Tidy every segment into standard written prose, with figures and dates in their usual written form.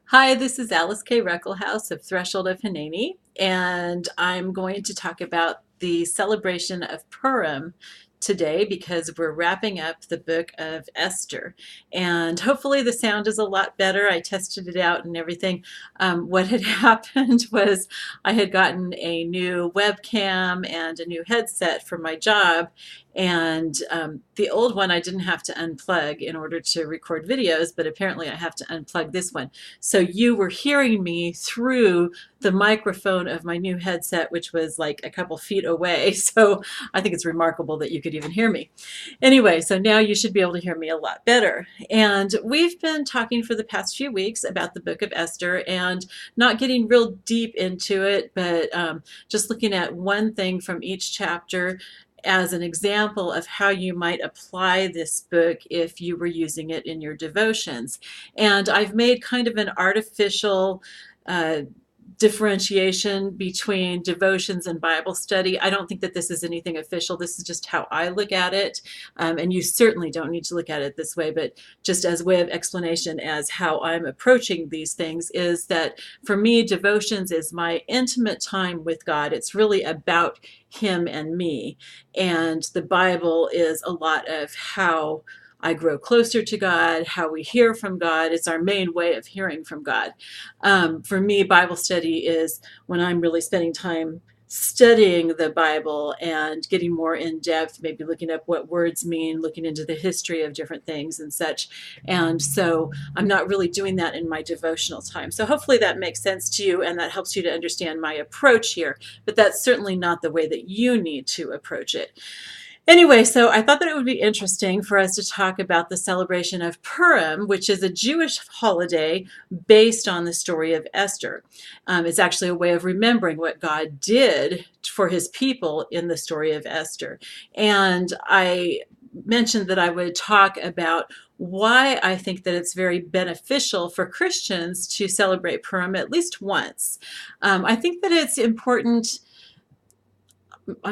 Hi, this is Alyce-Kay Ruckelshaus of Threshold of Hineni, and I'm going to talk about the celebration of Purim today because we're wrapping up the book of Esther. And hopefully the sound is a lot better. I tested it out and everything. What had happened was I had gotten a new webcam and a new headset for my job, and the old one I didn't have to unplug in order to record videos, but apparently I have to unplug this one. So you were hearing me through the microphone of my new headset, which was like a couple feet away. So I think it's remarkable that you could even hear me. Anyway, so now you should be able to hear me a lot better. And we've been talking for the past few weeks about the book of Esther and not getting real deep into it, but just looking at one thing from each chapter as an example of how you might apply this book if you were using it in your devotions. And I've made kind of an artificial uh, differentiation between devotions and Bible study. I don't think that this is anything official. This is just how I look at it. And you certainly don't need to look at it this way, but just as a way of explanation as how I'm approaching these things is that for me, devotions is my intimate time with God. It's really about Him and me. And the Bible is a lot of how I grow closer to God, how we hear from God. It's our main way of hearing from God. For me, Bible study is when I'm really spending time studying the Bible and getting more in depth, maybe looking up what words mean, looking into the history of different things and such. And so I'm not really doing that in my devotional time. So hopefully that makes sense to you and that helps you to understand my approach here. But that's certainly not the way that you need to approach it. Anyway, so I thought that it would be interesting for us to talk about the celebration of Purim, which is a Jewish holiday based on the story of Esther. It's actually a way of remembering what God did for his people in the story of Esther. And I mentioned that I would talk about why I think that it's very beneficial for Christians to celebrate Purim at least once. I think that it's important.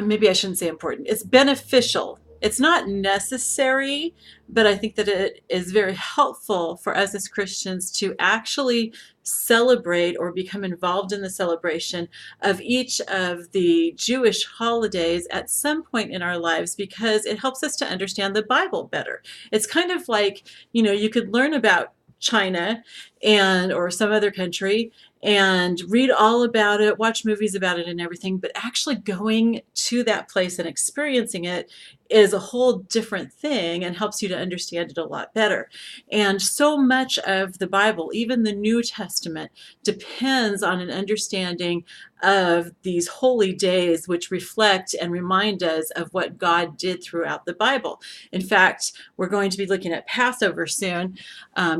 Maybe I shouldn't say important, it's beneficial. It's not necessary, but I think that it is very helpful for us as Christians to actually celebrate or become involved in the celebration of each of the Jewish holidays at some point in our lives because it helps us to understand the Bible better. It's kind of like, you could learn about China and or some other country and read all about it, watch movies about it and everything, but actually going to that place and experiencing it is a whole different thing and helps you to understand it a lot better. And so much of the Bible, even the New Testament, depends on an understanding of these holy days, which reflect and remind us of what God did throughout the Bible. In fact, we're going to be looking at Passover soon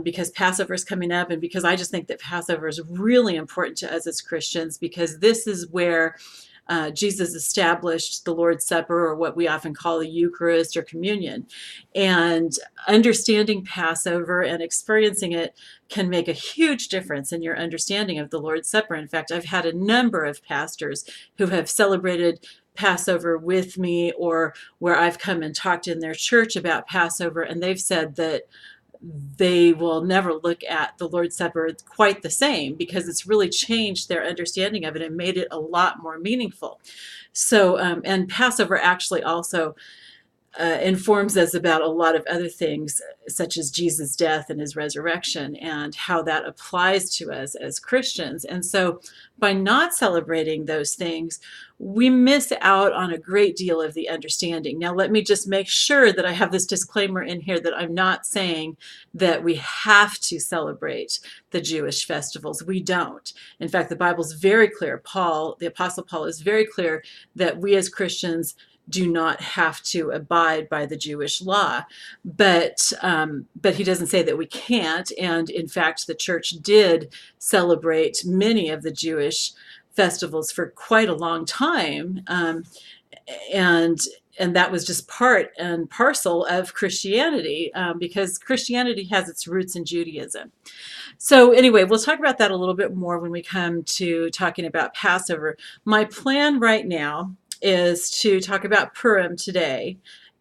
because Passover is coming up, and because I just think that Passover is really important to us as Christians because this is where Jesus established the Lord's Supper, or what we often call the Eucharist or communion. And understanding Passover and experiencing it can make a huge difference in your understanding of the Lord's Supper. In fact, I've had a number of pastors who have celebrated Passover with me, or where I've come and talked in their church about Passover, and they've said that they will never look at the Lord's Supper quite the same because it's really changed their understanding of it and made it a lot more meaningful. So, and Passover actually also informs us about a lot of other things, such as Jesus' death and his resurrection, and how that applies to us as Christians. And so, by not celebrating those things, we miss out on a great deal of the understanding. Now, let me just make sure that I have this disclaimer in here that I'm not saying that we have to celebrate the Jewish festivals. We don't. In fact, the Bible's very clear. Paul, the Apostle Paul, is very clear that we as Christians do not have to abide by the Jewish law, but he doesn't say that we can't. And in fact, the church did celebrate many of the Jewish festivals for quite a long time, and that was just part and parcel of Christianity, because Christianity has its roots in Judaism. So anyway, we'll talk about that a little bit more when we come to talking about Passover. My plan right now is to talk about Purim today,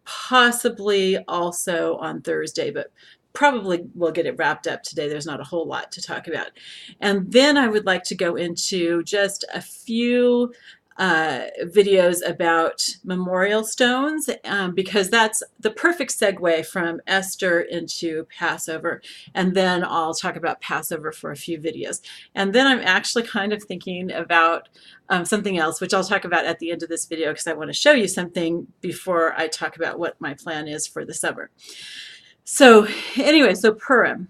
possibly also on Thursday, but probably will get it wrapped up today. There's not a whole lot to talk about. And then I would like to go into just a few videos about memorial stones, because that's the perfect segue from Esther into Passover. And then I'll talk about Passover for a few videos. And then I'm actually kind of thinking about something else, which I'll talk about at the end of this video, because I want to show you something before I talk about what my plan is for the summer. So anyway, so Purim.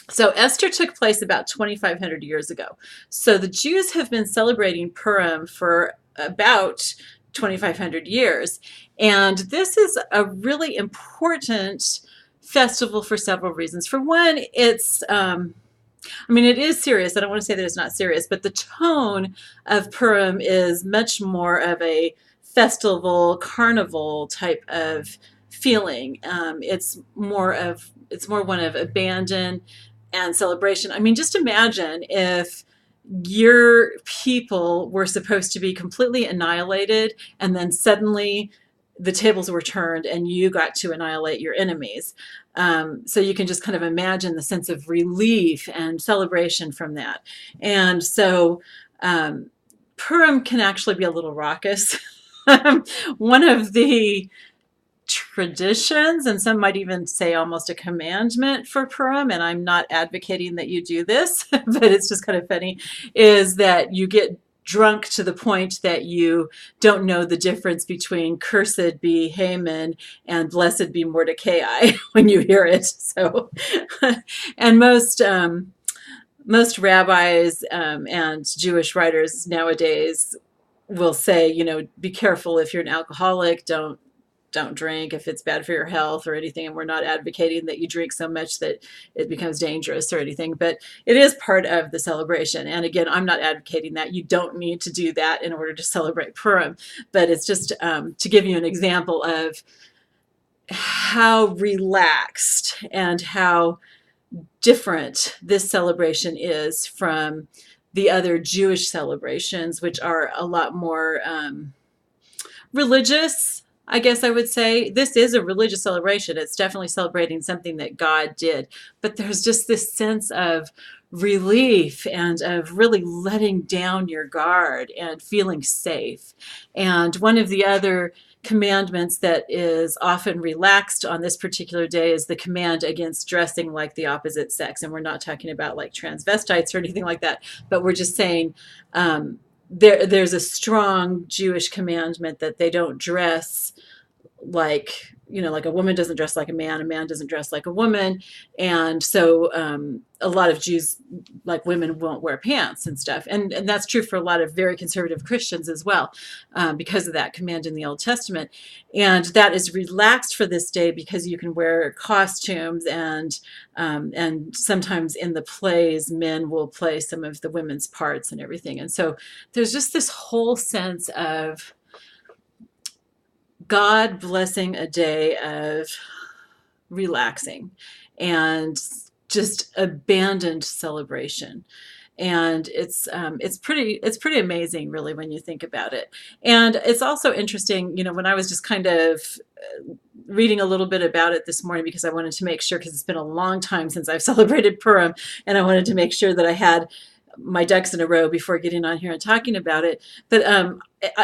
So Esther took place about 2,500 years ago. So the Jews have been celebrating Purim for about 2,500 years. And this is a really important festival for several reasons. For one, it's, I mean, it is serious. I don't want to say that it's not serious, but the tone of Purim is much more of a festival, carnival type of feeling. It's more one of abandon and celebration. I mean, just imagine if your people were supposed to be completely annihilated, and then suddenly the tables were turned and you got to annihilate your enemies. So you can just kind of imagine the sense of relief and celebration from that. And so Purim can actually be a little raucous. One of the traditions, and some might even say almost a commandment for Purim, and I'm not advocating that you do this, but it's just kind of funny, is that you get drunk to the point that you don't know the difference between cursed be Haman and blessed be Mordecai when you hear it. So, and most rabbis and Jewish writers nowadays will say, you know, be careful if you're an alcoholic, don't drink if it's bad for your health or anything. And we're not advocating that you drink so much that it becomes dangerous or anything, but it is part of the celebration. And again, I'm not advocating that. You don't need to do that in order to celebrate Purim, but it's just to give you an example of how relaxed and how different this celebration is from the other Jewish celebrations, which are a lot more religious, I guess I would say. This is a religious celebration. It's definitely celebrating something that God did. But there's just this sense of relief and of really letting down your guard and feeling safe. And one of the other commandments that is often relaxed on this particular day is the command against dressing like the opposite sex. And we're not talking about like transvestites or anything like that, but we're just saying there's a strong Jewish commandment that they don't dress like, you know, like a woman doesn't dress like a man doesn't dress like a woman. And so a lot of Jews, like women, won't wear pants and stuff. And that's true for a lot of very conservative Christians as well, because of that command in the Old Testament. And that is relaxed for this day because you can wear costumes, and sometimes in the plays, men will play some of the women's parts and everything. And so there's just this whole sense of God blessing a day of relaxing and just abandoned celebration. And it's pretty amazing, really, when you think about it. And it's also interesting, you know, when I was just kind of reading a little bit about it this morning, because I wanted to make sure, because it's been a long time since I've celebrated Purim, and I wanted to make sure that I had my ducks in a row before getting on here and talking about it. But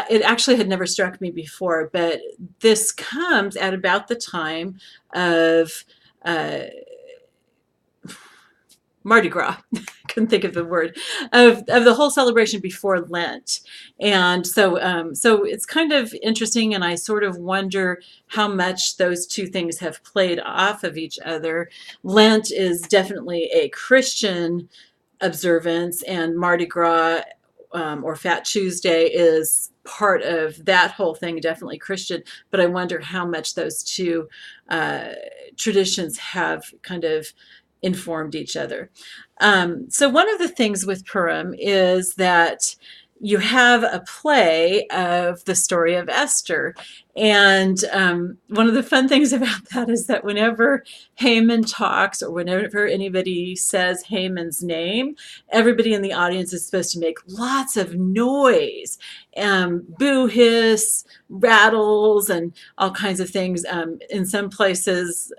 it actually had never struck me before, but this comes at about the time of Mardi Gras. Couldn't think of the word, of the whole celebration before Lent. And so so it's kind of interesting, and I sort of wonder how much those two things have played off of each other. Lent is definitely a Christian observance, and Mardi Gras or Fat Tuesday is part of that whole thing, definitely Christian. But I wonder how much those two traditions have kind of informed each other. So one of the things with Purim is that you have a play of the story of Esther. And one of the fun things about that is that whenever Haman talks or whenever anybody says Haman's name, everybody in the audience is supposed to make lots of noise, boo, hiss, rattles, and all kinds of things. In some places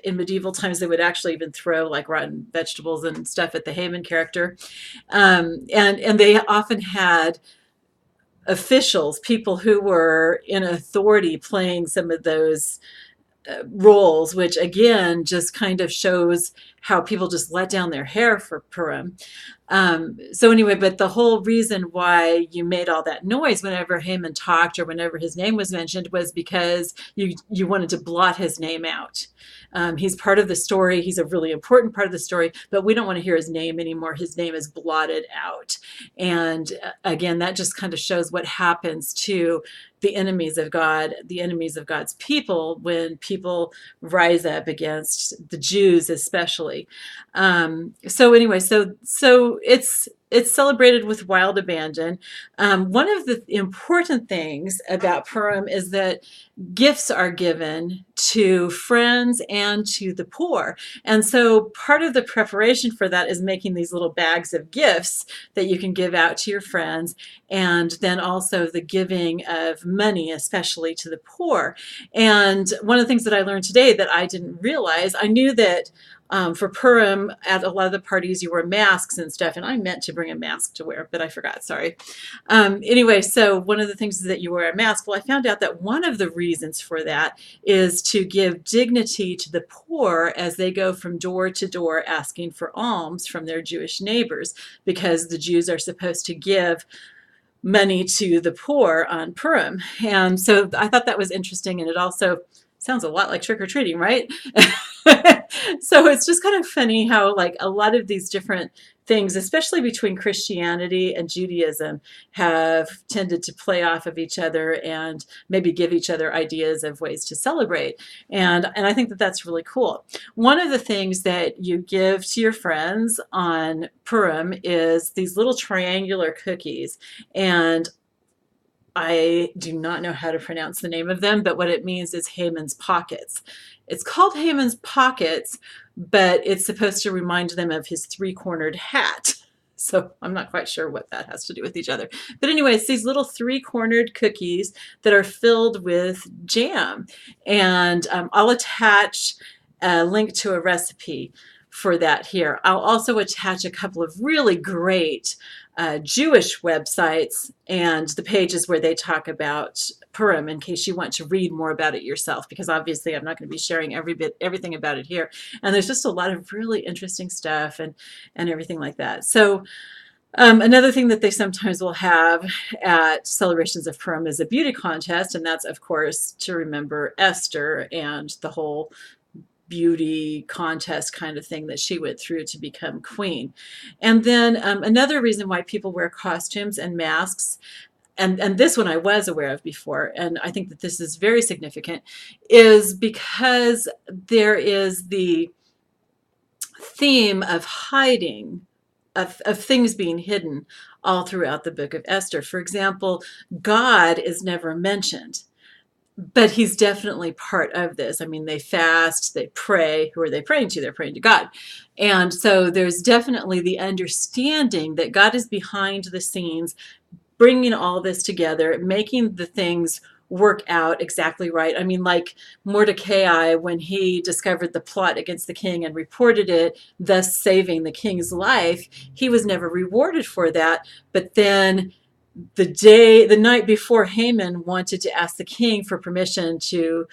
in medieval times, they would actually even throw like rotten vegetables and stuff at the Haman character. And they often had officials, people who were in authority, playing some of those roles, which again just kind of shows how people just let down their hair for Purim. So anyway, but the whole reason why you made all that noise whenever Haman talked or whenever his name was mentioned was because you wanted to blot his name out. He's part of the story. He's a really important part of the story, but we don't want to hear his name anymore. His name is blotted out. And again, that just kind of shows what happens to the enemies of God, the enemies of God's people, when people rise up against the Jews, especially. So anyway, so it's celebrated with wild abandon. One of the important things about Purim is that gifts are given to friends and to the poor. And so part of the preparation for that is making these little bags of gifts that you can give out to your friends, and then also the giving of money, especially to the poor. And one of the things that I learned today that I didn't realize, I knew that for Purim, at a lot of the parties, you wear masks and stuff, and I meant to bring a mask to wear, but I forgot, sorry. Anyway, so one of the things is that you wear a mask. Well, I found out that one of the reasons for that is to give dignity to the poor as they go from door to door asking for alms from their Jewish neighbors, because the Jews are supposed to give money to the poor on Purim. And so I thought that was interesting, and it also sounds a lot like trick-or-treating, right? So it's just kind of funny how like a lot of these different things, especially between Christianity and Judaism, have tended to play off of each other and maybe give each other ideas of ways to celebrate. And I think that that's really cool. One of the things that you give to your friends on Purim is these little triangular cookies. And I do not know how to pronounce the name of them, but what it means is Haman's pockets. It's called Haman's pockets, but it's supposed to remind them of his three-cornered hat. So I'm not quite sure what that has to do with each other. But anyway, it's these little three-cornered cookies that are filled with jam. And I'll attach a link to a recipe for that here. I'll also attach a couple of really great Jewish websites and the pages where they talk about Purim, in case you want to read more about it yourself, because obviously I'm not going to be sharing everything about it here. And there's just a lot of really interesting stuff and everything like that. So another thing that they sometimes will have at celebrations of Purim is a beauty contest, and that's of course to remember Esther and the whole beauty contest kind of thing that she went through to become queen. And then another reason why people wear costumes and masks, and this one I was aware of before, and I think that this is very significant, is because there is the theme of hiding, of things being hidden all throughout the book of Esther. For example, God is never mentioned, but he's definitely part of this. I mean, they fast, they pray. Who are they praying to? They're praying to God. And so there's definitely the understanding that God is behind the scenes, bringing all this together, making the things work out exactly right. I mean, like Mordecai, when he discovered the plot against the king and reported it, thus saving the king's life, he was never rewarded for that. But then the night before, Haman wanted to ask the king for permission to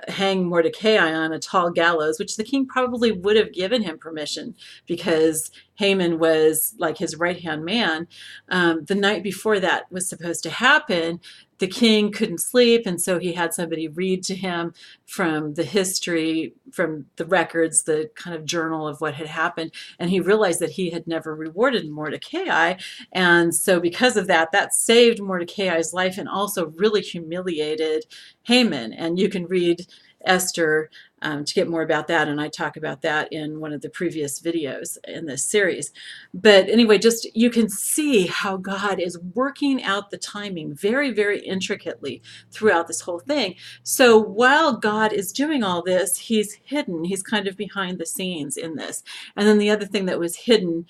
hang Mordecai on a tall gallows, which the king probably would have given him permission because Haman was like his right-hand man. The night before that was supposed to happen, the king couldn't sleep, and so he had somebody read to him from the history, from the records, the kind of journal of what had happened, and he realized that he had never rewarded Mordecai, and so because of that, that saved Mordecai's life and also really humiliated Haman. And you can read Esther, to get more about that, and I talk about that in one of the previous videos in this series. But anyway, just you can see how God is working out the timing very, very intricately throughout this whole thing. So while God is doing all this, he's hidden. He's kind of behind the scenes in this. And then the other thing that was hidden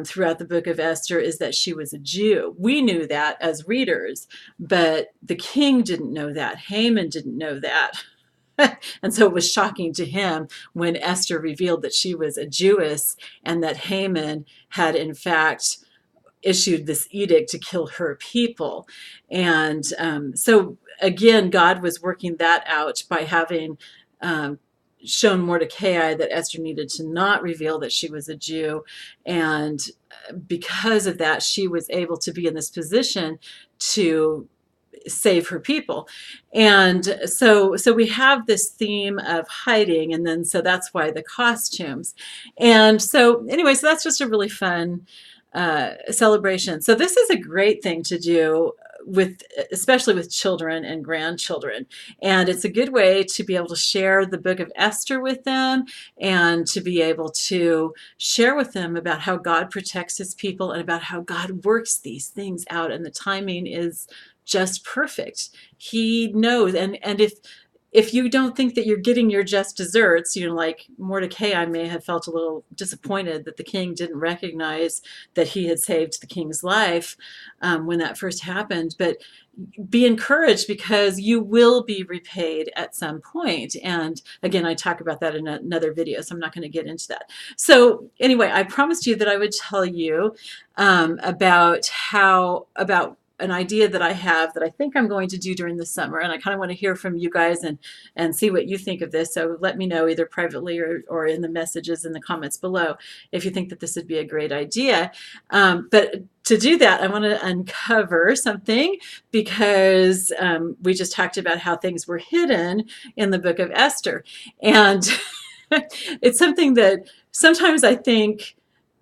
throughout the book of Esther is that she was a Jew. We knew that as readers, but the king didn't know that. Haman didn't know that. And so it was shocking to him when Esther revealed that she was a Jewess and that Haman had in fact issued this edict to kill her people. And so again, God was working that out by having shown Mordecai that Esther needed to not reveal that she was a Jew. And because of that, she was able to be in this position to save her people. And so we have this theme of hiding, and then so that's why the costumes. And so anyway, so that's just a really fun celebration. So this is a great thing to do with, especially with children and grandchildren. And it's a good way to be able to share the book of Esther with them and to be able to share with them about how God protects his people and about how God works these things out. And the timing is just perfect. He knows. And if you don't think that you're getting your just desserts, like Mordecai may have felt a little disappointed that the king didn't recognize that he had saved the king's life when that first happened. But be encouraged, because you will be repaid at some point. And again, I talk about that in another video, so I'm not going to get into that. So anyway, I promised you that I would tell you about an idea that I have that I think I'm going to do during the summer, and I kind of want to hear from you guys and see what you think of this. So let me know either privately or in the messages in the comments below if you think that this would be a great idea. But to do that, I want to uncover something, because we just talked about how things were hidden in the book of Esther. And it's something that sometimes I think,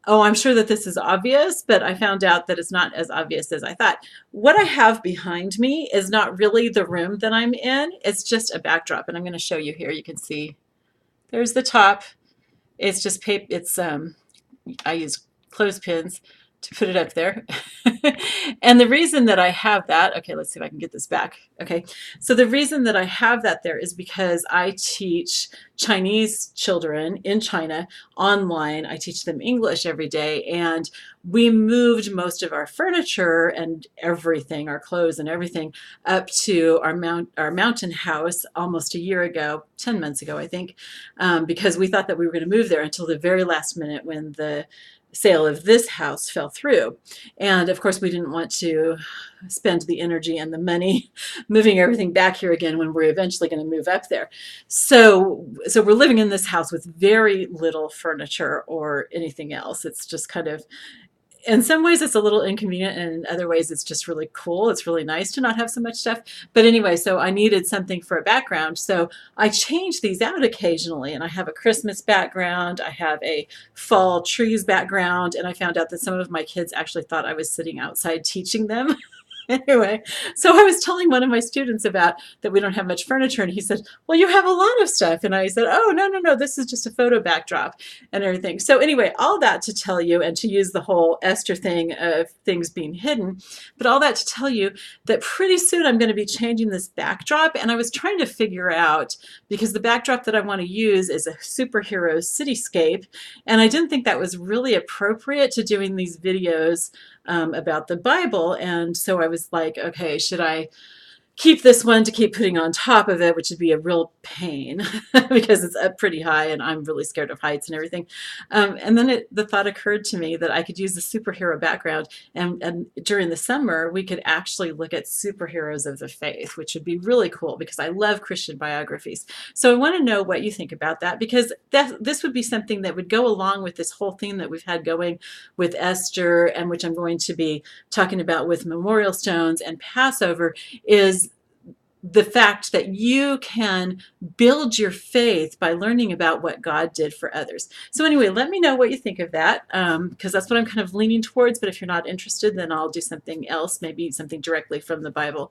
oh, I'm sure that this is obvious, but I found out that it's not as obvious as I thought. What I have behind me is not really the room that I'm in. It's just a backdrop, and I'm going to show you here. You can see there's the top. It's just paper. It's I use clothespins to put it up there. And the reason that I have that, okay, let's see if I can get this back. Okay, so the reason that I have that there is because I teach Chinese children in China online. I teach them English every day, and we moved most of our furniture and everything, our clothes and everything, up to our mountain house almost a year ago, 10 months ago, I think, because we thought that we were going to move there until the very last minute when the sale of this house fell through. And of course, we didn't want to spend the energy and the money moving everything back here again when we're eventually going to move up there. So we're living in this house with very little furniture or anything else. It's just kind of, in some ways it's a little inconvenient, and in other ways it's just really cool. It's really nice to not have so much stuff. But anyway, so I needed something for a background. So I change these out occasionally, and I have a Christmas background. I have a fall trees background, and I found out that some of my kids actually thought I was sitting outside teaching them. Anyway, so I was telling one of my students about that we don't have much furniture, and he said, well, you have a lot of stuff. And I said, oh, no, this is just a photo backdrop and everything. So anyway, all that to tell you, and to use the whole Esther thing of things being hidden, but all that to tell you that pretty soon I'm going to be changing this backdrop. And I was trying to figure out, because the backdrop that I want to use is a superhero cityscape, and I didn't think that was really appropriate to doing these videos about the Bible. And so I was like, okay, should I keep this one to keep putting on top of it, which would be a real pain because it's up pretty high and I'm really scared of heights and everything. And then the thought occurred to me that I could use the superhero background, and during the summer we could actually look at superheroes of the faith, which would be really cool because I love Christian biographies. So I want to know what you think about that, because this would be something that would go along with this whole theme that we've had going with Esther, and which I'm going to be talking about with memorial stones and Passover, is the fact that you can build your faith by learning about what God did for others. So anyway, let me know what you think of that, because that's what I'm kind of leaning towards. But if you're not interested, then I'll do something else, maybe something directly from the Bible.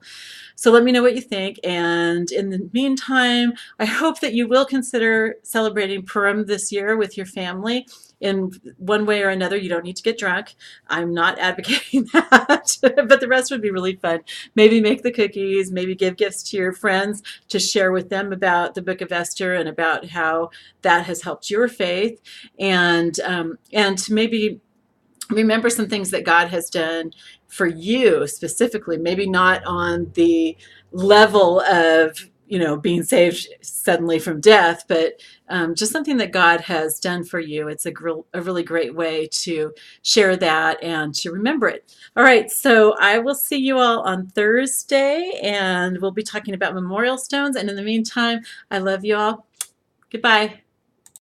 So let me know what you think. And in the meantime, I hope that you will consider celebrating Purim this year with your family in one way or another. You don't need to get drunk. I'm not advocating that, but the rest would be really fun. Maybe make the cookies, maybe give gifts to your friends to share with them about the book of Esther and about how that has helped your faith, and to maybe remember some things that God has done for you specifically, maybe not on the level of, being saved suddenly from death, but just something that God has done for you. It's a really great way to share that and to remember it. All right, so I will see you all on Thursday, and we'll be talking about memorial stones. And in the meantime, I love you all. Goodbye.